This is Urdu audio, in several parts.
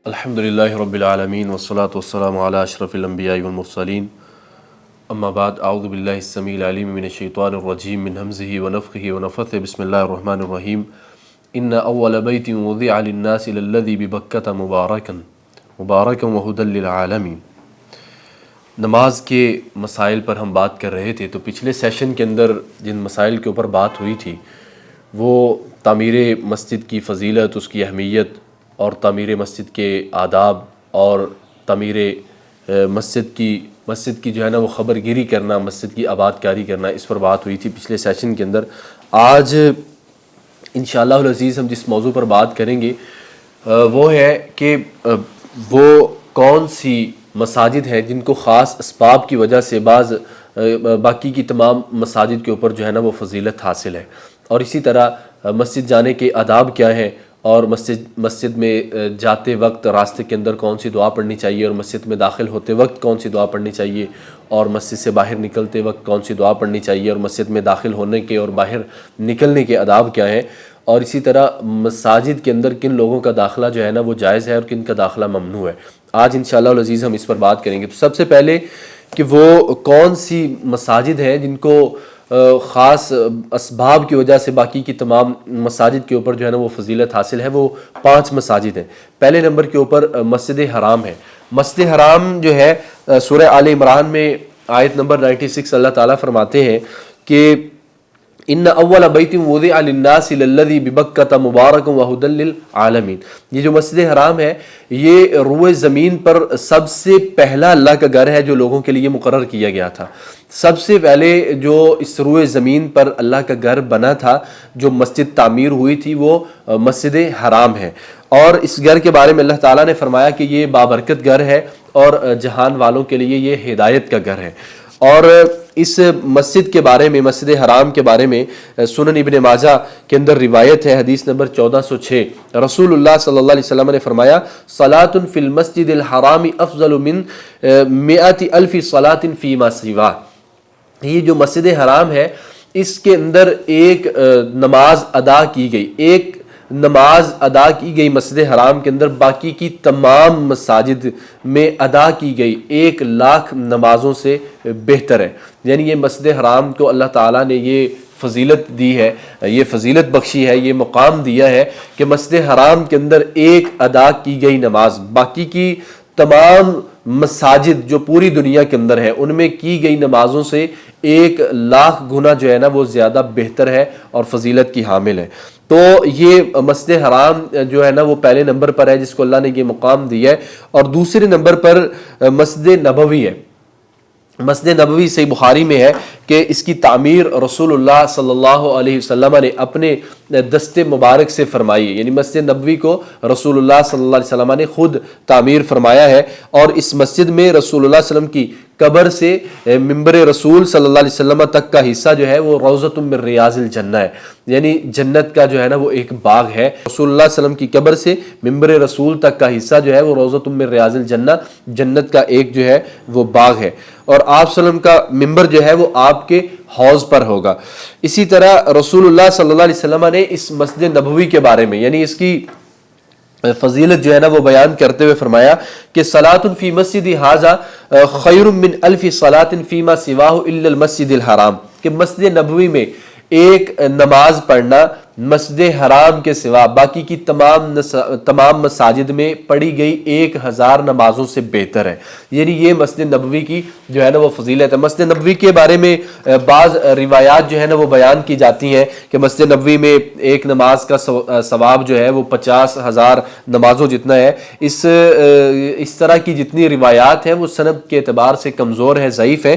الحمدللہ رب العالمین والصلاة والسلام علی اشرف الانبیاء والمرسلین اما بعد اعوذ باللہ السمیع العلیم من الشیطان الرجیم من ہمزہ ونفخہ ونفثہ بسم اللہ الرحمن الرحیم ان اول بیت وضع للناس للذی ببکۃ مبارکا وہدی للعالمین۔ نماز کے مسائل پر ہم بات کر رہے تھے، تو پچھلے سیشن کے اندر جن مسائل کے اوپر بات ہوئی تھی وہ تعمیر مسجد کی فضیلت، اس کی اہمیت اور تعمیر مسجد کے آداب اور تعمیر مسجد کی جو ہے نا وہ خبر گیری کرنا، مسجد کی آباد کاری کرنا، اس پر بات ہوئی تھی پچھلے سیشن کے اندر۔ آج انشاءاللہ العزیز ہم جس موضوع پر بات کریں گے وہ ہے کہ وہ کون سی مساجد ہیں جن کو خاص اسباب کی وجہ سے باقی کی تمام مساجد کے اوپر جو ہے نا وہ فضیلت حاصل ہے، اور اسی طرح مسجد جانے کے آداب کیا ہیں، اور مسجد میں جاتے وقت راستے کے اندر کون سی دعا پڑھنی چاہیے، اور مسجد میں داخل ہوتے وقت کون سی دعا پڑھنی چاہیے، اور مسجد سے باہر نکلتے وقت کون سی دعا پڑھنی چاہیے، اور مسجد میں داخل ہونے کے اور باہر نکلنے کے آداب کیا ہیں، اور اسی طرح مساجد کے اندر کن لوگوں کا داخلہ جو ہے نا وہ جائز ہے اور کن کا داخلہ ممنوع ہے۔ آج انشاءاللہ العزیز ہم اس پر بات کریں گے۔ تو سب سے پہلے کہ وہ کون سی مساجد ہیں جن کو خاص اسباب کی وجہ سے باقی کی تمام مساجد کے اوپر جو ہے نا وہ فضیلت حاصل ہے، وہ 5 مساجد ہیں۔ پہلے نمبر کے اوپر مسجد حرام ہے۔ مسجد حرام جو ہے سورہ آل عمران میں آیت نمبر 96 اللہ تعالیٰ فرماتے ہیں کہ ان اول بیت وضع للناس للذی ببکۃ مبارکا وہدی للعالمین۔ یہ جو مسجد حرام ہے یہ روئے زمین پر سب سے پہلا اللہ کا گھر ہے جو لوگوں کے لیے مقرر کیا گیا تھا۔ سب سے پہلے جو اس روئے زمین پر اللہ کا گھر بنا تھا، جو مسجد تعمیر ہوئی تھی، وہ مسجد حرام ہے، اور اس گھر کے بارے میں اللہ تعالیٰ نے فرمایا کہ یہ بابرکت گھر ہے اور جہان والوں کے لیے یہ ہدایت کا گھر ہے۔ اور اس مسجد کے بارے میں، مسجد حرام کے بارے میں سنن ابن ماجہ کے اندر روایت ہے، حدیث نمبر 1406، رسول اللہ صلی اللہ علیہ وسلم نے فرمایا صلاۃ فی المسجد الحرام افضل من 100,000 صلاۃ فیما سواہ۔ یہ جو مسجد حرام ہے اس کے اندر ایک نماز ادا کی گئی مسجد حرام کے اندر باقی کی تمام مساجد میں ادا کی گئی 1,00,000 نمازوں سے بہتر ہے۔ یعنی یہ مسجد حرام کو اللہ تعالیٰ نے یہ فضیلت دی ہے، یہ فضیلت بخشی ہے، یہ مقام دیا ہے کہ مسجد حرام کے اندر ایک ادا کی گئی نماز باقی کی تمام مساجد جو پوری دنیا کے اندر ہے ان میں کی گئی نمازوں سے 1,00,000 گنا جو ہے نا وہ زیادہ بہتر ہے اور فضیلت کی حامل ہے۔ تو یہ مسجد حرام جو ہے نا وہ پہلے نمبر پر ہے جس کو اللہ نے یہ مقام دیا ہے، اور دوسرے نمبر پر مسجد نبوی ہے۔ مسجد نبوی صحیح بخاری میں ہے کہ اس کی تعمیر رسول اللہ صلی اللہ علیہ وسلم نے اپنے دست مبارک سے فرمائی ہے، یعنی مسجد نبوی کو رسول اللہ صلی اللہ علیہ وسلم نے خود تعمیر فرمایا ہے، اور اس مسجد میں رسول اللہ صلی اللہ علیہ وسلم کی قبر سے منبر رسول صلی اللہ علیہ وسلم تک کا حصہ جو ہے وہ روضۃ من ریاض الجنہ ہے، یعنی جنت کا جو ہے نا وہ ایک باغ ہے۔ رسول اللہ صلی اللہ علیہ وسلم کی قبر سے منبر رسول تک کا حصہ جو ہے وہ روضۃ من ریاض الجنہ، جنت کا ایک جو ہے وہ باغ ہے، اور آپ صلی اللہ علیہ وسلم کا منبر جو ہے وہ آپ کے حوض پر ہوگا۔ اسی طرح رسول اللہ صلی اللہ علیہ وسلم نے اس مسجد نبوی کے بارے میں، یعنی اس کی فضیلت جو ہے نا وہ بیان کرتے ہوئے فرمایا کہ صلاۃ فی مسجد ھذا خیر من 1,000 صلاۃ فیما سواہ الا المسجد الحرام، کہ مسجد نبوی میں ایک نماز پڑھنا مسجد حرام کے سوا باقی کی تمام مساجد میں پڑھی گئی 1,000 نمازوں سے بہتر ہے۔ یعنی یہ مسجد نبوی کی جو ہے نا وہ فضیلت ہے۔ مسجد نبوی کے بارے میں بعض روایات جو ہے نا وہ بیان کی جاتی ہیں کہ مسجد نبوی میں ایک نماز کا ثواب جو ہے وہ 50,000 نمازوں جتنا ہے۔ اس طرح کی جتنی روایات ہیں وہ سند کے اعتبار سے کمزور ہے، ضعیف ہے۔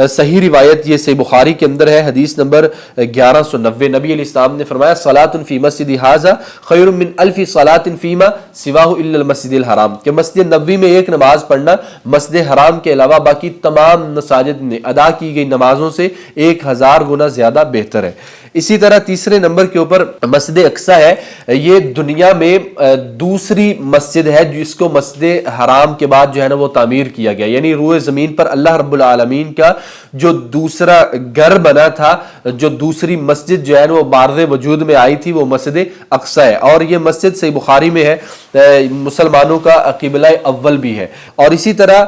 صحیح روایت یہ صحیح بخاری کے اندر ہے، حدیث نمبر 1190، نبی علیہ السلام نے فرمایا صلاۃ فی مسجد ھذا خیر من الف صلاۃ فیما سواہ الا المسجد الحرام، کہ مسجد نبوی میں ایک نماز پڑھنا مسجد حرام کے علاوہ باقی تمام مساجد میں ادا کی گئی نمازوں سے 1000 گنا زیادہ بہتر ہے۔ اسی طرح تیسرے نمبر کے اوپر مسجد اقصی ہے، یہ دنیا میں دوسری مسجد ہے جس کو مسجد حرام کے بعد جو ہے نا وہ تعمیر کیا گیا، یعنی روئے زمین پر اللہ رب العالمین کا جو دوسرا گھر بنا تھا، جو دوسری مسجد جو ہے نا وہ بارد وجود میں آئی تھی، وہ مسجد اقصی ہے، اور یہ مسجد صحیح بخاری میں ہے، مسلمانوں کا قبلہ اول بھی ہے۔ اور اسی طرح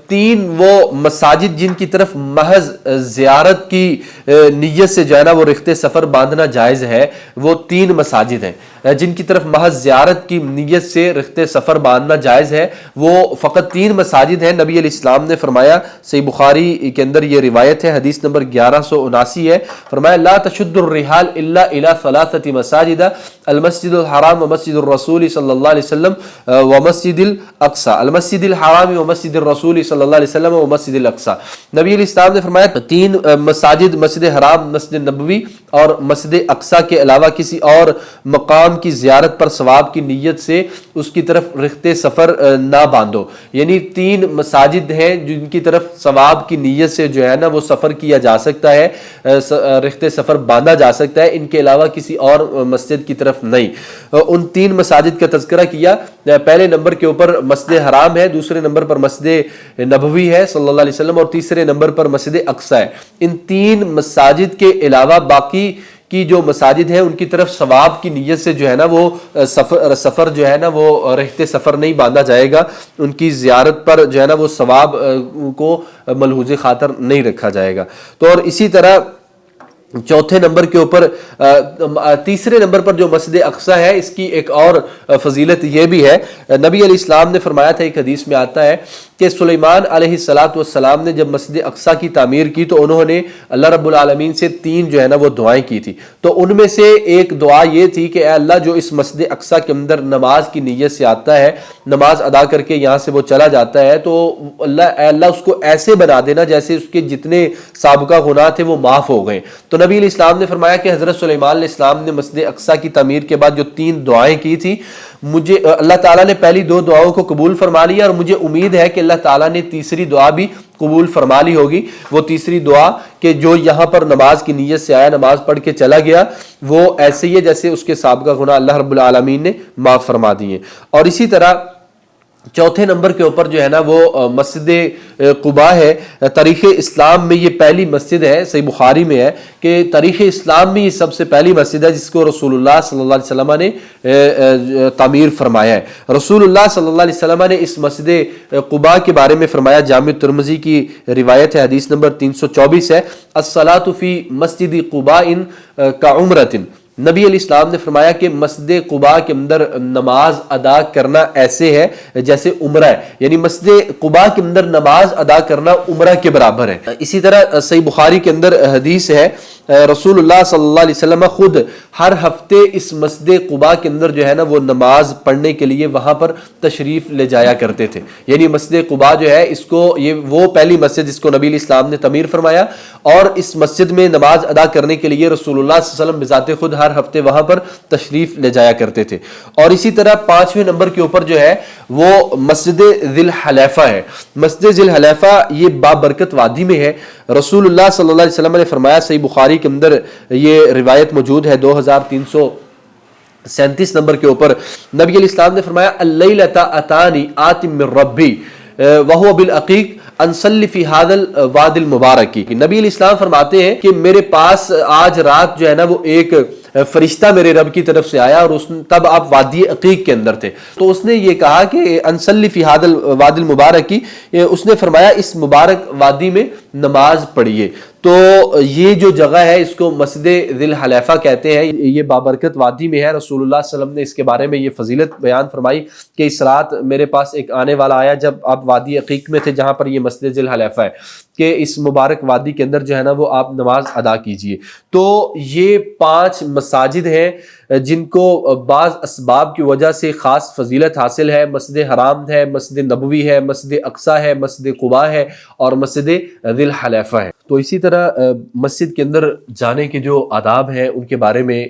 3 وہ مساجد جن کی طرف محض زیارت کی نیت سے جو ہے نا وہ رخت سفر باندھنا جائز ہے، وہ 3 مساجد ہیں جن کی طرف محض زیارت کی نیت سے رخت سفر باندھنا جائز ہے، وہ فقط 3 مساجد ہیں۔ نبی علیہ السلام نے فرمایا، صحیح بخاری کے اندر یہ روایت ہے، حدیث نمبر 1179 ہے، فرمایا لا تشد الرحال الا الى 3 مساجد المسجد الحرام ومسجد الرسول صلی اللہ علیہ وسلم ومسجد الاقصی، المسجد الحرام ومسجد الرسول صلی اللہ علیہ وسلم ومسجد الاقصی۔ نبی علیہ السلام نے فرمایا 3 مساجد، مسجد حرام، مسجد نبوی اور مسجد اقصی کے علاوہ کسی اور مقام کی زیارت پر ثواب کی نیت سے اس کی طرف رخت سفر نہ باندھو، یعنی 3 مساجد ہیں جن کی طرف ثواب کی نیت سے جو ہے نا وہ سفر کیا جا سکتا ہے، رخت سفر باندھا جا سکتا ہے، ان کے علاوہ کسی اور مسجد کی طرف نہیں۔ ان 3 مساجد کا تذکرہ کیا، پہلے نمبر کے اوپر مسجد حرام ہے، دوسرے نمبر پر مسجد نبوی ہے صلی اللہ علیہ وسلم، اور تیسرے نمبر پر مسجد اقصی ہے۔ ان 3 مساجد کے علاوہ باقی کی جو مساجد ہیں ان کی طرف ثواب کی نیت سے جو ہے نا وہ سفر جو ہے نا وہ رخت سفر نہیں باندھا جائے گا، ان کی زیارت پر جو ہے نا وہ ثواب کو ملحوظ خاطر نہیں رکھا جائے گا۔ تو اور اسی طرح چوتھے نمبر کے اوپر تیسرے نمبر پر جو مسجد اقصی ہے، اس کی ایک اور فضیلت یہ بھی ہے، نبی علیہ السلام نے فرمایا تھا، ایک حدیث میں آتا ہے کہ سلیمان علیہ السلام نے جب مسجد اقصی کی تعمیر کی تو انہوں نے اللہ رب العالمین سے 3 جو ہے نا وہ دعائیں کی تھی، تو ان میں سے ایک دعا یہ تھی کہ اے اللہ جو اس مسجد اقصی کے اندر نماز کی نیت سے آتا ہے، نماز ادا کر کے یہاں سے وہ چلا جاتا ہے، تو اے اللہ اس کو ایسے بنا دینا جیسے اس کے جتنے سابقہ گناہ تھے وہ معاف ہو گئے۔ تو نبی علیہ السلام نے فرمایا کہ حضرت سلیمان علیہ السلام نے مسجد اقصی کی تعمیر کے بعد جو 3 دعائیں کی تھی، مجھے اللہ تعالیٰ نے پہلی 2 دعاؤں کو قبول فرما لیا، اور مجھے امید ہے کہ اللہ تعالیٰ نے تیسری دعا بھی قبول فرما لی ہوگی۔ وہ تیسری دعا کہ جو یہاں پر نماز کی نیت سے آیا، نماز پڑھ کے چلا گیا، وہ ایسے ہی ہے جیسے اس کے سابقہ گناہ اللہ رب العالمین نے معاف فرما دیے۔ اور اسی طرح چوتھے نمبر کے اوپر جو ہے نا وہ مسجد قباء ہے، تاریخ اسلام میں یہ پہلی مسجد ہے، صحیح بخاری میں ہے کہ تاریخ اسلام میں یہ سب سے پہلی مسجد ہے جس کو رسول اللہ صلی اللہ علیہ وسلم نے تعمیر فرمایا ہے۔ رسول اللہ صلی اللہ علیہ وسلم نے اس مسجد قباء کے بارے میں فرمایا، جامع ترمذی کی روایت ہے، حدیث نمبر 324 ہے، الصلاۃ فی مسجد قباء کعمرۃ، نبی علیہ السلام نے فرمایا کہ مسجد قباء کے اندر نماز ادا کرنا ایسے ہے جیسے عمرہ ہے، یعنی مسجد قباء کے اندر نماز ادا کرنا عمرہ کے برابر ہے۔ اسی طرح صحیح بخاری کے اندر حدیث ہے، رسول اللہ صلی اللہ علیہ وسلم خود ہر ہفتے اس مسجد قباء کے اندر جو ہے نا وہ نماز پڑھنے کے لیے وہاں پر تشریف لے جایا کرتے تھے، یعنی مسجد قباء جو ہے اس کو یہ وہ پہلی مسجد جس کو نبی علیہ السلام نے تعمیر فرمایا، اور اس مسجد میں نماز ادا کرنے کے لیے رسول اللہ صلی اللہ علیہ وسلم بذات خود ہر ہفتے وہاں پر تشریف لے جایا کرتے تھے۔ اور اسی طرح 5ویں نمبر کے اوپر جو ہے وہ مسجد ذی الحلیفہ ہے۔ مسجد ذی الحلیفہ یہ بابرکت وادی میں ہے، رسول اللہ صلی اللہ علیہ وسلم نے فرمایا، صحیح بخاری کے اندر یہ روایت موجود ہے 2337 نمبر کے اوپر، نبی علیہ السلام نے فرمایا اللیلۃ اتانی آت من ربی وہو بالعقیق انصلی فی ھذا الواد المبارک۔ نبی علیہ السلام فرماتے ہیں کہ میرے پاس آج رات جو ہے نا وہ ایک فرشتہ میرے رب کی طرف سے آیا، اور تب آپ وادی عقیق کے اندر تھے، تو اس نے یہ کہا کہ انصلی فی ھذا الواد المبارک، اس نے فرمایا اس مبارک وادی میں نماز پڑھیے۔ تو یہ جو جگہ ہے اس کو مسجد ذی الحلیفہ کہتے ہیں، یہ بابرکت وادی میں ہے۔ رسول اللہ صلی اللہ علیہ وسلم نے اس کے بارے میں یہ فضیلت بیان فرمائی کہ اس رات میرے پاس ایک آنے والا آیا جب آپ وادی عقیق میں تھے جہاں پر یہ مسجد ذی الحلیفہ ہے، کہ اس مبارک وادی کے اندر جو ہے نا وہ آپ نماز ادا کیجئے۔ تو یہ 5 مساجد ہیں جن کو بعض اسباب کی وجہ سے خاص فضیلت حاصل ہے، مسجد حرام ہے، مسجد نبوی ہے، مسجد اقصیٰ ہے، مسجد قباء ہے اور مسجد ذی الحلیفہ ہے۔ تو اسی طرح مسجد کے اندر جانے کے جو آداب ہیں ان کے بارے میں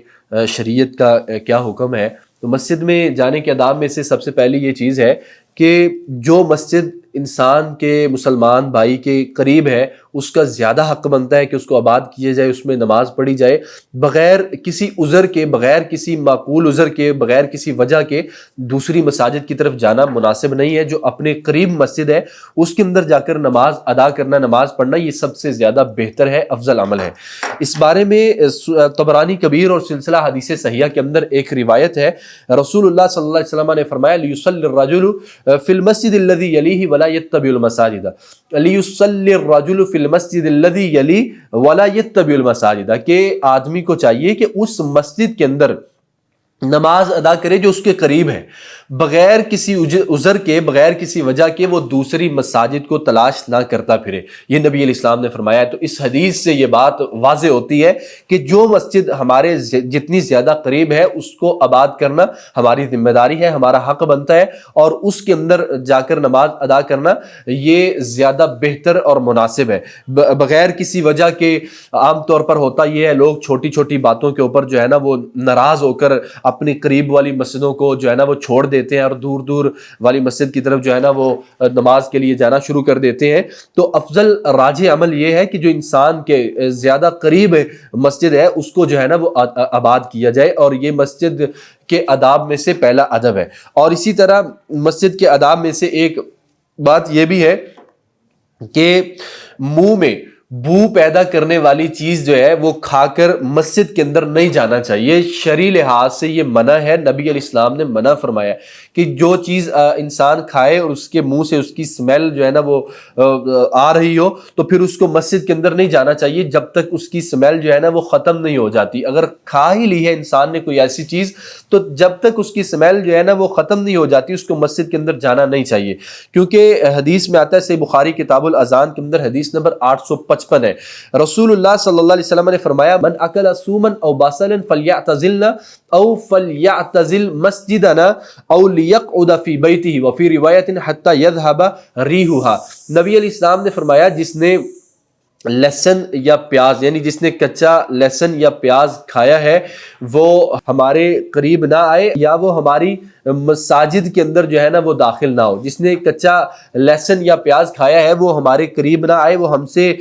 شریعت کا کیا حکم ہے، تو مسجد میں جانے کے آداب میں سے سب سے پہلی یہ چیز ہے کہ جو مسجد انسان کے مسلمان بھائی کے قریب ہے اس کا زیادہ حق بنتا ہے کہ اس کو آباد کیا جائے، اس میں نماز پڑھی جائے، بغیر کسی عذر کے، بغیر کسی معقول عذر کے، بغیر کسی وجہ کے دوسری مساجد کی طرف جانا مناسب نہیں ہے۔ جو اپنے قریب مسجد ہے اس کے اندر جا کر نماز ادا کرنا، نماز پڑھنا، یہ سب سے زیادہ بہتر ہے، افضل عمل ہے۔ اس بارے میں طبرانی کبیر اور سلسلہ حدیث صحیحہ کے اندر ایک روایت ہے، رسول اللہ صلی اللہ علیہ وسلم نے فرمایا لیصلی الرجل فی المسجد الذی یلیہ ولا یتبع المساجد، لیصلی الرجل فی المسجد الذی یلی ولا یتبع المساجد، کہ آدمی کو چاہیے کہ اس مسجد کے اندر نماز ادا کرے جو اس کے قریب ہے، بغیر کسی عذر کے، بغیر کسی وجہ کے وہ دوسری مساجد کو تلاش نہ کرتا پھرے، یہ نبی علیہ السلام نے فرمایا ہے۔ تو اس حدیث سے یہ بات واضح ہوتی ہے کہ جو مسجد ہمارے جتنی زیادہ قریب ہے اس کو آباد کرنا ہماری ذمہ داری ہے، ہمارا حق بنتا ہے، اور اس کے اندر جا کر نماز ادا کرنا یہ زیادہ بہتر اور مناسب ہے، بغیر کسی وجہ کے۔ عام طور پر ہوتا یہ ہے، لوگ چھوٹی چھوٹی باتوں کے اوپر جو ہے نا وہ ناراض ہو کر اپنی قریب والی مسجدوں کو جو ہے نا وہ چھوڑ دیتے ہیں اور دور دور والی مسجد کی طرف جو ہے نا وہ نماز کے لیے جانا شروع کر دیتے ہیں۔ تو افضل راجح عمل یہ ہے کہ جو انسان کے زیادہ قریب مسجد ہے اس کو جو ہے نا وہ آباد کیا جائے، اور یہ مسجد کے آداب میں سے پہلا ادب ہے۔ اور اسی طرح مسجد کے آداب میں سے ایک بات یہ بھی ہے کہ منہ میں بو پیدا کرنے والی چیز جو ہے وہ کھا کر مسجد کے اندر نہیں جانا چاہیے، شرعی لحاظ سے یہ منع ہے۔ نبی علیہ السلام نے منع فرمایا کہ جو چیز انسان کھائے اور اس کے منہ سے اس کی سمیل جو ہے نا وہ آ رہی ہو تو پھر اس کو مسجد کے اندر نہیں جانا چاہیے جب تک اس کی سمیل جو ہے نا وہ ختم نہیں ہو جاتی۔ اگر کھا ہی لی ہے انسان نے کوئی ایسی چیز تو جب تک اس کی سمیل جو ہے نا وہ ختم نہیں ہو جاتی اس کو مسجد کے اندر جانا نہیں چاہیے، کیونکہ حدیث میں آتا ہے صحیح بخاری کتاب الاذان کے اندر حدیث نمبر 855 ہے، رسول اللہ صلی اللہ علیہ وسلم نے فرمایا من اکل سوما او بصلا فلیعتزلنا او فلیعتزل مسجدنا او لیقعد فی بیتہ وفی روایت حتی یذهب ریحها۔ نبی علیہ السلام نے فرمایا جس نے لہسن یا پیاز، یعنی جس نے کچا لہسن یا پیاز کھایا ہے وہ ہمارے قریب نہ آئے یا وہ ہماری مساجد کے اندر جو ہے نا وہ داخل نہ ہو۔ جس نے کچا لہسن یا پیاز کھایا ہے وہ ہمارے قریب نہ آئے، وہ ہم سے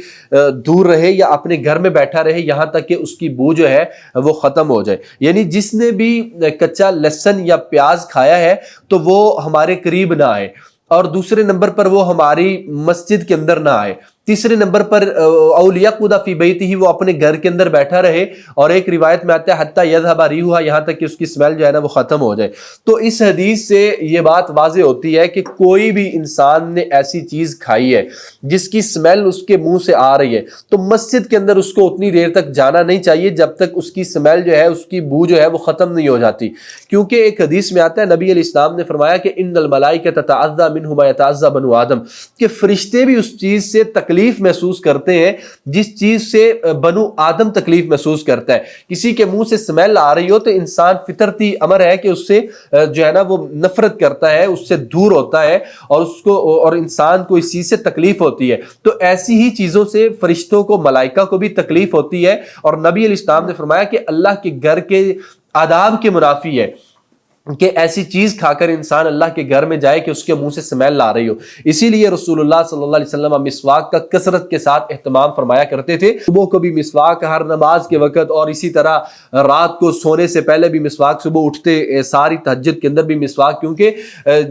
دور رہے یا اپنے گھر میں بیٹھا رہے یہاں تک کہ اس کی بو جو ہے وہ ختم ہو جائے۔ یعنی جس نے بھی کچا لہسن یا پیاز کھایا ہے تو وہ ہمارے قریب نہ آئے، اور دوسرے نمبر پر وہ ہماری مسجد کے اندر نہ آئے، تیسرے نمبر پر اولیقود فی بیتہ وہ اپنے گھر کے اندر بیٹھا رہے، اور ایک روایت میں آتا ہے حتی یذهب ریحها یہاں تک کہ اس کی سمیل جو ہے نا وہ ختم ہو جائے۔ تو اس حدیث سے یہ بات واضح ہوتی ہے کہ کوئی بھی انسان نے ایسی چیز کھائی ہے جس کی سمیل اس کے منہ سے آ رہی ہے تو مسجد کے اندر اس کو اتنی دیر تک جانا نہیں چاہیے جب تک اس کی سمیل جو ہے، اس کی بو جو ہے وہ ختم نہیں ہو جاتی، کیونکہ ایک حدیث میں آتا ہے نبی علیہ السلام نے فرمایا کہ ان الملائکۃ تتعذی منہ ما یتعذی بنو آدم، کہ فرشتے بھی اس چیز سے تکلیف محسوس کرتے ہیں جس چیز سے بنو آدم تکلیف محسوس کرتا ہے۔ کسی کے منہ سے سمیل آ رہی ہو تو انسان فطرتی امر ہے کہ اس سے جو ہے نا وہ نفرت کرتا ہے، اس سے دور ہوتا ہے، اور اس کو اور انسان کو اس چیز سے تکلیف ہوتی ہے۔ تو ایسی ہی چیزوں سے فرشتوں کو، ملائکہ کو بھی تکلیف ہوتی ہے، اور نبی علیہ السلام نے فرمایا کہ اللہ کے گھر کے آداب کے منافی ہے کہ ایسی چیز کھا کر انسان اللہ کے گھر میں جائے کہ اس کے منہ سے سمیل آ رہی ہو۔ اسی لیے رسول اللہ صلی اللہ علیہ وسلم مسواک کا کثرت کے ساتھ اہتمام فرمایا کرتے تھے، صبح کو بھی مسواک ہر نماز کے وقت، اور اسی طرح رات کو سونے سے پہلے بھی مسواک، صبح اٹھتے ساری تہجد کے اندر بھی مسواک، کیونکہ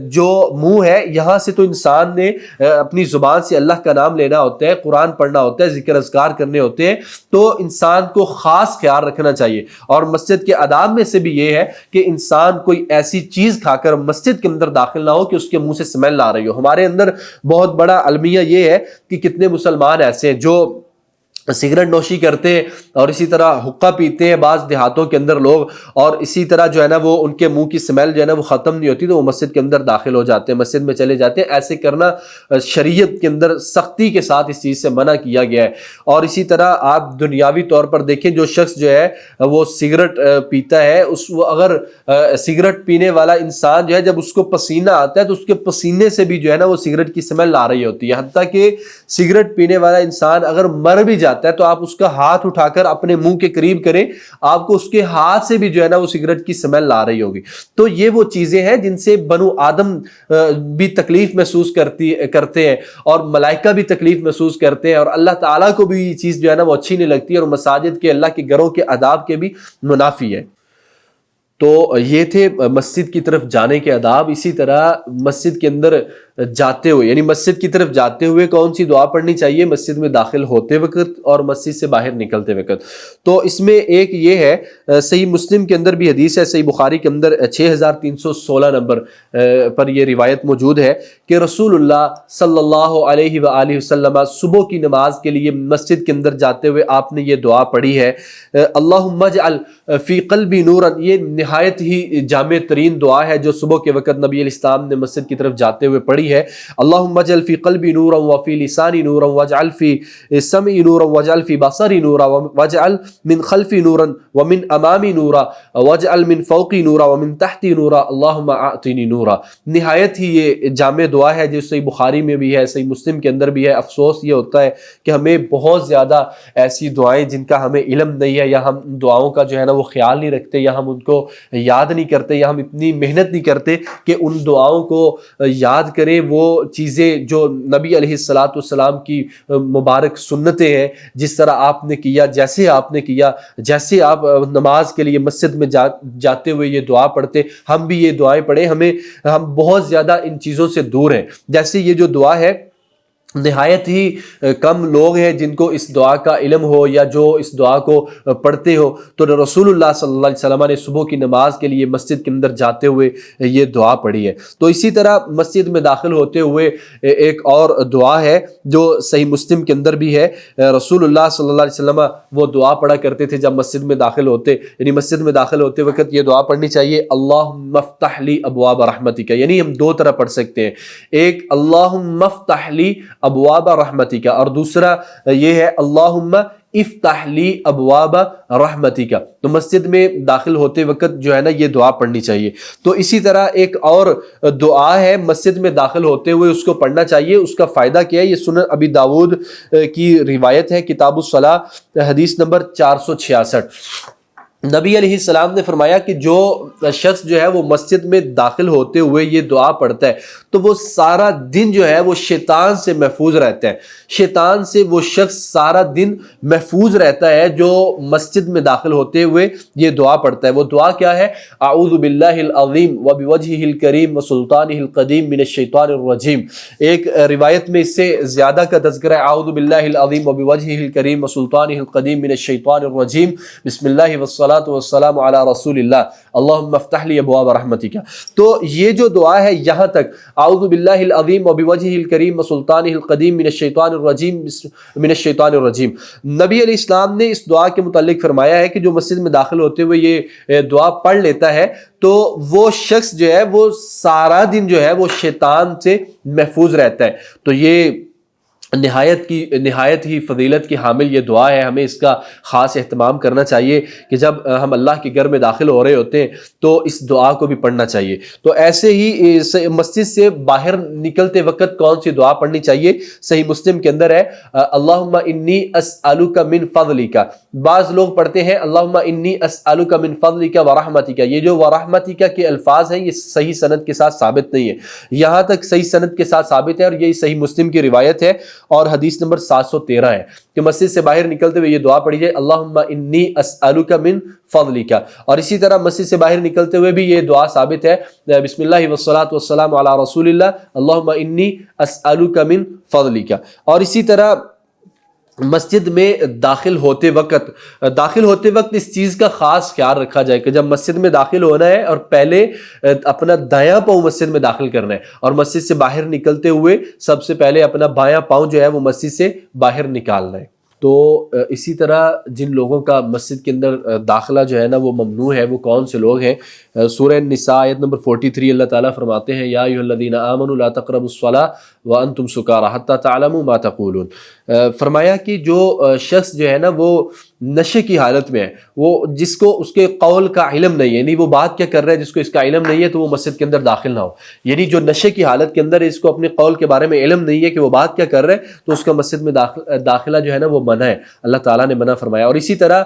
جو منہ ہے یہاں سے تو انسان نے اپنی زبان سے اللہ کا نام لینا ہوتا ہے، قرآن پڑھنا ہوتا ہے، ذکر اذکار کرنے ہوتے ہیں، تو انسان کو خاص خیال رکھنا چاہیے۔ اور مسجد کے آداب میں سے بھی یہ ہے کہ انسان کوئی ایسی چیز کھا کر مسجد کے اندر داخل نہ ہو کہ اس کے منہ سے سمیل آ رہی ہو۔ ہمارے اندر بہت بڑا المیہ یہ ہے کہ کتنے مسلمان ایسے ہیں جو سگریٹ نوشی کرتے ہیں اور اسی طرح حقہ پیتے ہیں بعض دیہاتوں کے اندر لوگ، اور اسی طرح جو ہے نا وہ ان کے منہ کی سمیل جو ہے نا وہ ختم نہیں ہوتی تو وہ مسجد کے اندر داخل ہو جاتے ہیں، مسجد میں چلے جاتے ہیں۔ ایسے کرنا شریعت کے اندر سختی کے ساتھ اس چیز سے منع کیا گیا ہے۔ اور اسی طرح آپ دنیاوی طور پر دیکھیں، جو شخص جو ہے وہ سگریٹ پیتا ہے، وہ اگر سگریٹ پینے والا انسان جو ہے جب اس کو پسینہ آتا ہے تو اس کے پسینے سے بھی جو ہے نا وہ سگریٹ کی سمیل آ رہی ہوتی ہے، حتیٰ کہ سگریٹ پینے والا انسان اگر مر بھی جاتا ہے تو آپ اس کا ہاتھ اٹھا کر اپنے منہ کے قریب کریں، آپ کو اس کے ہاتھ سے بھی جو ہے نا وہ سگریٹ کی سمیل آ رہی ہوگی۔ تو یہ وہ چیزیں ہیں جن سے بنو آدم بھی تکلیف محسوس کرتے ہیں، اور ملائکہ بھی تکلیف محسوس کرتے ہیں، اور اللہ تعالیٰ کو بھی یہ چیز جو ہے نا وہ اچھی نہیں لگتی، اور مساجد کے اللہ کے گھروں کے آداب کے بھی منافی ہے۔ تو یہ تھے مسجد کی طرف جانے کے آداب۔ اسی طرح مسجد کے اندر جاتے ہوئے، یعنی مسجد کی طرف جاتے ہوئے کون سی دعا پڑھنی چاہیے؟ مسجد میں داخل ہوتے وقت اور مسجد سے باہر نکلتے وقت۔ تو اس میں ایک یہ ہے، صحیح مسلم کے اندر بھی حدیث ہے، صحیح بخاری کے اندر 6316 نمبر پر یہ روایت موجود ہے کہ رسول اللہ صلی اللہ علیہ وآلہ وسلم صبح کی نماز کے لیے مسجد کے اندر جاتے ہوئے آپ نے یہ دعا پڑھی ہے، اللہم اجعل فی قلبی نورا۔ یہ نہایت ہی جامع ترین دعا ہے جو صبح کے وقت نبی علیہ السلام نے مسجد کی طرف جاتے ہوئے پڑھی ہے۔ اللہم اجعل فی قلبی نورا وفی لسانی نورا واجعل فی سمعی نورا واجعل فی بصری نورا واجعل من خلفی نورا ومن امامی نورا واجعل من فوقی نورا ومن تحتی نورا اللہم اعطنی نورا۔ نہایت ہی یہ جامع دعا ہے جو صحیح بخاری میں بھی ہے، صحیح مسلم کے اندر بھی ہے۔ افسوس یہ ہوتا ہے کہ ہمیں بہت زیادہ ایسی دعائیں جن کا ہمیں علم نہیں ہے، یا ہم دعاؤں کا جو ہے نا وہ خیال نہیں رکھتے، یا ہم ان کو یاد نہیں کرتے، یا ہم اتنی محنت نہیں کرتے کہ ان دعاؤں کو یاد کریں۔ وہ چیزیں جو نبی علیہ الصلاۃ والسلام کی مبارک سنتیں ہیں، جس طرح آپ نے کیا، جیسے آپ نے کیا، جیسے آپ نماز کے لیے مسجد میں جاتے ہوئے یہ دعا پڑھتے، ہم بھی یہ دعائیں پڑھیں۔ ہم بہت زیادہ ان چیزوں سے دور ہیں۔ جیسے یہ جو دعا ہے، نہایت ہی کم لوگ ہیں جن کو اس دعا کا علم ہو یا جو اس دعا کو پڑھتے ہو۔ تو رسول اللہ صلی اللہ علیہ وسلم نے صبح کی نماز کے لیے مسجد کے اندر جاتے ہوئے یہ دعا پڑھی ہے۔ تو اسی طرح مسجد میں داخل ہوتے ہوئے ایک اور دعا ہے جو صحیح مسلم کے اندر بھی ہے۔ رسول اللہ صلی اللہ علیہ وسلم وہ دعا پڑھا کرتے تھے جب مسجد میں داخل ہوتے، یعنی مسجد میں داخل ہوتے وقت یہ دعا پڑھنی چاہیے، اللہم افتح لی ابواب رحمتک۔ یعنی ہم دو طرح پڑھ سکتے ہیں، ایک اللہم افتح لی ابواب رحمتک، اور دوسرا یہ ہے اللہم افتح لی ابواب رحمتک۔ تو مسجد میں داخل ہوتے وقت جو ہے نا یہ دعا پڑھنی چاہیے۔ تو اسی طرح ایک اور دعا ہے مسجد میں داخل ہوتے ہوئے اس کو پڑھنا چاہیے۔ اس کا فائدہ کیا ہے؟ یہ سنن ابی داود کی روایت ہے، کتاب الصلاۃ، حدیث نمبر 466۔ نبی علیہ السلام نے فرمایا کہ جو شخص جو ہے وہ مسجد میں داخل ہوتے ہوئے یہ دعا پڑھتا ہے تو وہ سارا دن جو ہے وہ شیطان سے محفوظ رہتا ہے۔ شیطان سے وہ شخص سارا دن محفوظ رہتا ہے جو مسجد میں داخل ہوتے ہوئے یہ دعا پڑھتا ہے۔ وہ دعا کیا ہے؟ اعوذ باللہ العظیم وبوجہہ الکریم وسلطانہ القدیم من الشیطان الرجیم۔ ایک روایت میں اس سے زیادہ کا تذکرہ ہے، اعوذ باللہ العظیم وبوجہہ الکریم وسلطانہ القدیم من الشیطان الرجیم، بسم اللہ والصلاۃ والسلام علی رسول اللہ، اللہم افتح لی ابواب رحمتک۔ تو یہ جو دعا ہے یہاں تک، اعوذ باللہ العظیم وبوجہہ الکریم وسلطانہ القدیم من الشیطان الرجیم من الشیطان الرجیم۔ نبی علیہ السلام نے اس دعا کے متعلق فرمایا ہے کہ جو مسجد میں داخل ہوتے ہوئے یہ دعا پڑھ لیتا ہے تو وہ شخص جو ہے وہ سارا دن جو ہے وہ شیطان سے محفوظ رہتا ہے۔ تو یہ نہایت ہی فضیلت کی حامل یہ دعا ہے۔ ہمیں اس کا خاص اہتمام کرنا چاہیے کہ جب ہم اللہ کے گھر میں داخل ہو رہے ہوتے ہیں تو اس دعا کو بھی پڑھنا چاہیے۔ تو ایسے ہی مسجد سے باہر نکلتے وقت کون سی دعا پڑھنی چاہیے؟ صحیح مسلم کے اندر ہے، اللہم انی اسألک من فضلک۔ بعض لوگ پڑھتے ہیں اللہم انی اسألک من فضلک ورحمتک۔ یہ جو ورحمتک کے الفاظ ہیں یہ صحیح سند کے ساتھ ثابت نہیں ہے، یہاں تک صحیح سند کے ساتھ ثابت ہے، اور یہ صحیح مسلم کی روایت ہے اور حدیث نمبر 713 ہے کہ مسجد سے باہر نکلتے ہوئے یہ دعا پڑھی جائے، اللہم انی اسألک من فضلک۔ اور اسی طرح مسجد سے باہر نکلتے ہوئے بھی یہ دعا ثابت ہے، بسم اللہ والصلاۃ والسلام علی رسول اللہ، اللہم انی اسألک من فضلک۔ اور اسی طرح مسجد میں داخل ہوتے وقت اس چیز کا خاص خیال رکھا جائے کہ جب مسجد میں داخل ہونا ہے اور پہلے اپنا دایاں پاؤں مسجد میں داخل کرنا ہے، اور مسجد سے باہر نکلتے ہوئے سب سے پہلے اپنا بایاں پاؤں جو ہے وہ مسجد سے باہر نکالنا ہے۔ تو اسی طرح جن لوگوں کا مسجد کے اندر داخلہ جو ہے نا وہ ممنوع ہے، وہ کون سے لوگ ہیں؟ سورہ النساء آیت نمبر 43 اللہ تعالیٰ فرماتے ہیں یا ایھا الذین آمنوا لا تقربوا الصلاۃ وانتم سکارى حتی تعلموا ما تقولون، فرمایا کہ جو شخص جو ہے نا وہ نشے کی حالت میں ہے، وہ جس کو اس کے قول کا علم نہیں ہے، یعنی وہ بات کیا کر رہا ہے جس کو اس کا علم نہیں ہے، تو وہ مسجد کے اندر داخل نہ ہو. یعنی جو نشے کی حالت کے اندر اس کو اپنے قول کے بارے میں علم نہیں ہے کہ وہ بات کیا کر رہا ہے، تو اس کا مسجد میں داخلہ جو ہے نا وہ منع ہے، اللہ تعالیٰ نے منع فرمایا. اور اسی طرح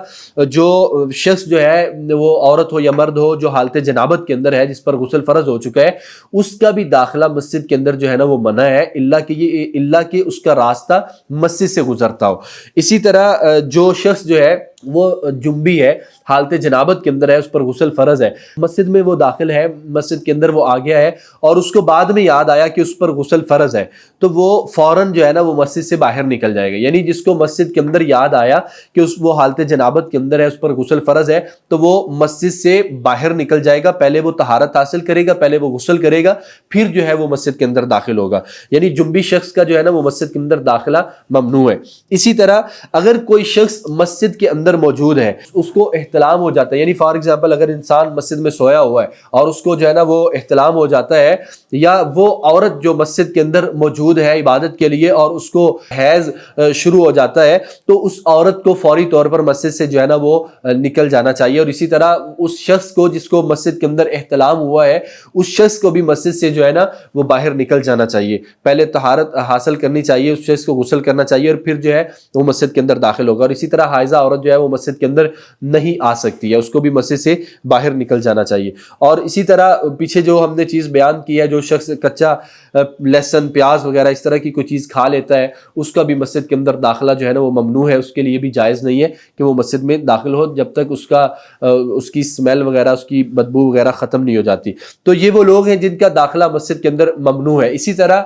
جو شخص جو ہے وہ عورت ہو یا مرد ہو جو حالت جنابت کے اندر ہے، جس پر غسل فرض ہو چکا ہے، اس کا بھی داخلہ مسجد کے اندر جو ہے نا وہ منع ہے، اللہ کہ اس کا راستہ مسجد سے گزرتا ہو. اسی طرح جو شخص جو ہے وہ جنبی ہے، حالت جنابت کے اندر ہے، اس پر غسل فرض ہے، مسجد میں وہ داخل ہے، مسجد کے اندر وہ آ گیا ہے اور اس کو بعد میں یاد آیا کہ اس پر غسل فرض ہے، تو وہ فوراً جو ہے نا وہ مسجد سے باہر نکل جائے گا. یعنی جس کو مسجد کے اندر یاد آیا کہ وہ حالت جنابت کے اندر ہے، اس پر غسل فرض ہے، تو وہ مسجد سے باہر نکل جائے گا، پہلے وہ طہارت حاصل کرے گا، پہلے وہ غسل کرے گا، پھر جو ہے وہ مسجد کے اندر داخل ہوگا. یعنی جنبی شخص کا جو ہے نا وہ مسجد کے اندر داخلہ ممنوع ہے. اسی طرح اگر کوئی شخص مسجد کے اندر موجود ہے، اس کو احتلام ہو جاتا ہے، یعنی فار ایگزامپل اگر انسان مسجد میں سویا ہوا ہے اور اس کو جو ہے نا وہ احتلام ہو جاتا ہے، یا وہ عورت جو مسجد کے اندر موجود ہے عبادت کے لیے اور اس کو حیض شروع ہو جاتا ہے، تو اس عورت کو فوری طور پر مسجد سے جو ہے نا وہ نکل جانا چاہیے. اور اسی طرح اس شخص کو جس کو مسجد کے اندر احتلام ہوا ہے، اس شخص کو بھی مسجد سے جو ہے نا وہ باہر نکل جانا چاہیے، پہلے طہارت حاصل کرنی چاہیے، اس شخص کو غسل کرنا چاہیے اور پھر جو ہے وہ مسجد کے اندر داخل ہوگا. اور اسی طرح حائضہ عورت جو ہے وہ مسجد کے اندر نہیں آ سکتی ہے، اس کو بھی مسجد سے باہر نکل جانا چاہیے. اور اسی طرح پیچھے جو ہم نے چیز بیان کی ہے، جو شخص کچا لہسن پیاز وغیرہ اس طرح کی کوئی چیز کھا لیتا ہے، اس کا بھی مسجد کے اندر داخلہ جو ہے نا وہ ممنوع ہے، اس کے لیے بھی جائز نہیں ہے کہ وہ مسجد میں داخل ہو جب تک اس کی اسمیل وغیرہ، اس کی بدبو وغیرہ ختم نہیں ہو جاتی. تو یہ وہ لوگ ہیں جن کا داخلہ مسجد کے اندر ممنوع ہے. اسی طرح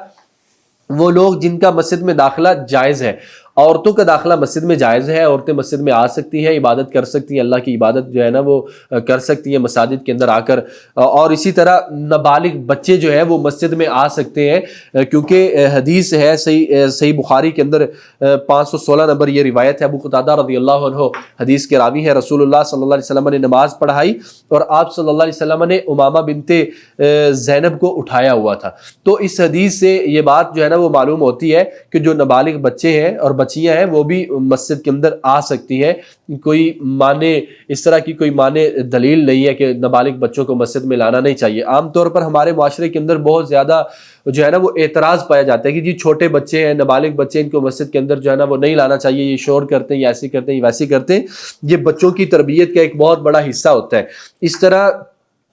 وہ لوگ جن کا مسجد میں داخلہ جائز ہے، عورتوں کا داخلہ مسجد میں جائز ہے، عورتیں مسجد میں آ سکتی ہیں، عبادت کر سکتی ہیں، اللہ کی عبادت جو ہے نا وہ کر سکتی ہیں مساجد کے اندر آ کر. اور اسی طرح نابالغ بچے جو ہیں وہ مسجد میں آ سکتے ہیں، کیونکہ حدیث ہے صحیح بخاری کے اندر 516 نمبر یہ روایت ہے، ابو قتادہ رضی اللہ عنہ حدیث کے راوی ہیں، رسول اللہ صلی اللہ علیہ وسلم نے نماز پڑھائی اور آپ صلی اللہ علیہ وسلم نے امامہ بنت زینب کو اٹھایا ہوا تھا. تو اس حدیث سے یہ بات جو ہے نا وہ معلوم ہوتی ہے کہ جو نابالغ بچے ہیں اور بچیاں ہیں وہ بھی مسجد کے اندر آ سکتی ہیں. کوئی معنی اس طرح کی کوئی معنی دلیل نہیں ہے کہ نابالغ بچوں کو مسجد میں لانا نہیں چاہیے. عام طور پر ہمارے معاشرے کے اندر بہت زیادہ جو ہے نا وہ اعتراض پایا جاتا ہے کہ جی چھوٹے بچے ہیں، نابالغ بچے، ان کو مسجد کے اندر جو ہے نا وہ نہیں لانا چاہیے، یہ شور کرتے ہیں، یہ ایسے کرتے ہیں، یہ ویسے کرتے ہیں. یہ بچوں کی تربیت کا ایک بہت بڑا حصہ ہوتا ہے. اس طرح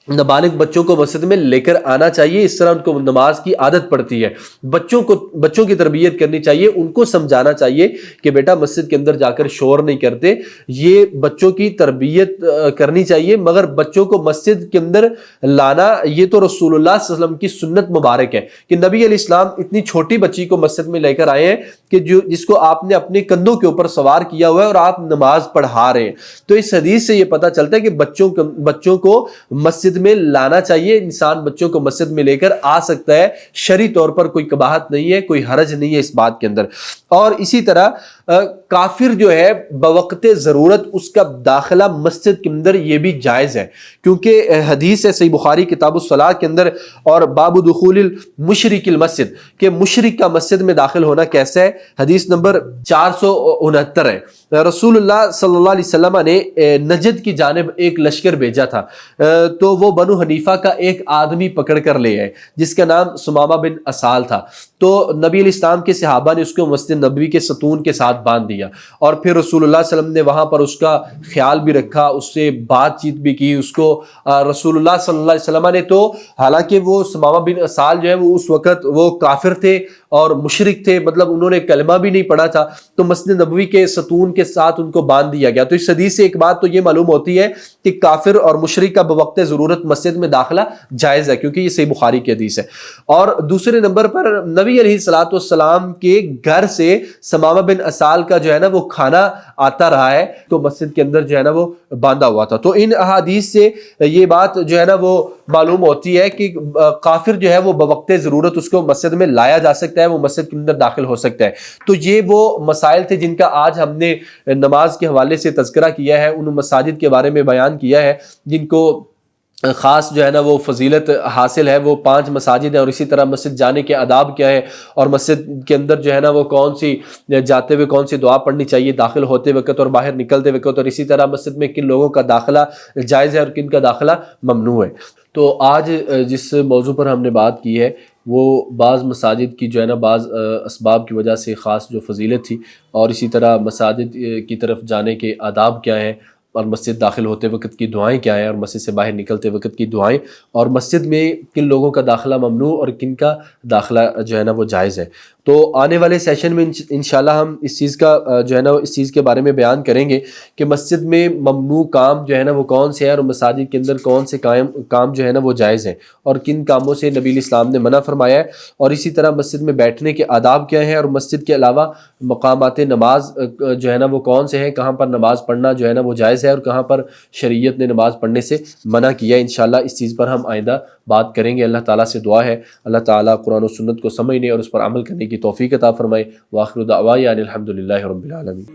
نابالغ بچوں کو مسجد میں لے کر آنا چاہیے، اس طرح ان کو نماز کی عادت پڑتی ہے. بچوں کی تربیت کرنی چاہیے، ان کو سمجھانا چاہیے کہ بیٹا مسجد کے اندر جا کر شور نہیں کرتے. یہ بچوں کی تربیت کرنی چاہیے، مگر بچوں کو مسجد کے اندر لانا یہ تو رسول اللہ صلی اللہ علیہ وسلم کی سنت مبارک ہے کہ نبی علیہ السلام اتنی چھوٹی بچی کو مسجد میں لے کر آئے ہیں کہ جس کو آپ نے اپنے کندھوں کے اوپر سوار کیا ہوا ہے اور آپ نماز پڑھا رہے ہیں. تو اس حدیث سے یہ پتہ چلتا ہے کہ بچوں کو مسجد میں لانا چاہیے. انسان بچوں کو مسجد میں لے کر آ سکتا ہے، شرعی طور پر کوئی قباحت نہیں ہے، کوئی حرج نہیں ہے اس بات کے اندر. اور اسی طرح کافر جو ہے بوقت ضرورت اس کا داخلہ مسجد کے اندر یہ بھی جائز ہے، کیونکہ حدیث ہے صحیح بخاری کتاب الصلاح کے اندر اور باب دخول المشرک المسجد کہ مشرک کا مسجد میں داخل ہونا کیسا ہے. حدیث نمبر 469 ہے. رسول اللہ صلی اللہ علیہ وسلم نے نجد کی جانب ایک لشکر بھیجا تھا، تو وہ بنو حنیفہ کا ایک آدمی پکڑ کر لے آئے جس کا نام سمامہ بن اسال تھا. تو نبی علیہ السلام کے صحابہ نے اس کو مسجد نبوی کے ستون کے ساتھ باندھ دیا اور پھر رسول اللہ صلی اللہ علیہ وسلم نے وہاں پر اس کا خیال بھی رکھا، اس سے بات چیت بھی کی. اس کو رسول اللہ صلی اللہ علیہ وسلم نے تو حالانکہ وہ سمامہ بن اسال جو ہے وہ اس وقت وہ کافر تھے اور مشرک تھے، مطلب انہوں نے کلمہ بھی نہیں پڑھا تھا، تو مسجد نبوی کے ستون کے کے ساتھ ان کو باندھ دیا گیا۔ تو اس حدیث سے ایک بات تو یہ معلوم ہوتی ہے کہ کافر اور مشرک کا بوقت ضرورت مسجد میں داخلہ جائز ہے، کیونکہ یہ صحیح بخاری کی حدیث ہے۔ اور دوسرے نمبر پر نبی علیہ الصلوۃ والسلام کے گھر سے ثمامہ بن اسال کا جو ہے نا وہ کھانا آتا رہا ہے، تو مسجد کے اندر جو ہے نا وہ باندھا ہوا تھا۔ تو ان احادیث سے یہ بات جو ہے نا وہ معلوم ہوتی ہے کہ کافر جو ہے وہ بوقت ضرورت اس کو مسجد میں لایا جا سکتا ہے، وہ مسجد کے اندر داخل ہو سکتا ہے۔ تو یہ وہ مسائل تھے جن کا آج ہم نے نماز کے حوالے سے تذکرہ کیا ہے، ان مساجد کے بارے میں بیان کیا ہے جن کو خاص جو ہے نا وہ فضیلت حاصل ہے۔ وہ 5 مساجد ہیں، اور اسی طرح مسجد جانے کے آداب کیا ہے، اور مسجد کے اندر جو ہے نا وہ کون سی جاتے ہوئے کون سی دعا پڑھنی چاہیے داخل ہوتے وقت اور باہر نکلتے وقت، اور اسی طرح مسجد میں کن لوگوں کا داخلہ جائز ہے اور کن کا داخلہ ممنوع ہے۔ تو آج جس موضوع پر ہم نے بات کی ہے وہ بعض مساجد کی جو ہے نا بعض اسباب کی وجہ سے خاص جو فضیلت تھی، اور اسی طرح مساجد کی طرف جانے کے آداب کیا ہیں، اور مسجد داخل ہوتے وقت کی دعائیں کیا ہیں، اور مسجد سے باہر نکلتے وقت کی دعائیں، اور مسجد میں کن لوگوں کا داخلہ ممنوع اور کن کا داخلہ جو ہے نا وہ جائز ہے۔ تو آنے والے سیشن میں انشاءاللہ ہم اس چیز کا جو ہے نا اس چیز کے بارے میں بیان کریں گے کہ مسجد میں ممنوع کام جو ہے نا وہ کون سے ہیں، اور مساجد کے اندر کون سے کام جو ہے نا وہ جائز ہیں، اور کن کاموں سے نبی الاسلام نے منع فرمایا ہے، اور اسی طرح مسجد میں بیٹھنے کے آداب کیا ہیں، اور مسجد کے علاوہ مقامات نماز جو ہے نا وہ کون سے ہیں، کہاں پر نماز پڑھنا جو ہے نا وہ جائز ہے، اور کہاں پر شریعت نے نماز پڑھنے سے منع کیا ہے۔ انشاءاللہ اس چیز پر ہم آئندہ بات کریں گے۔ اللہ تعالیٰ سے دعا ہے اللہ تعالیٰ قرآن و سنت کو سمجھنے اور اس پر عمل کرنے کی توفیق عطا فرمائے۔ وآخر دعوانا الحمدللہ رب العالمین۔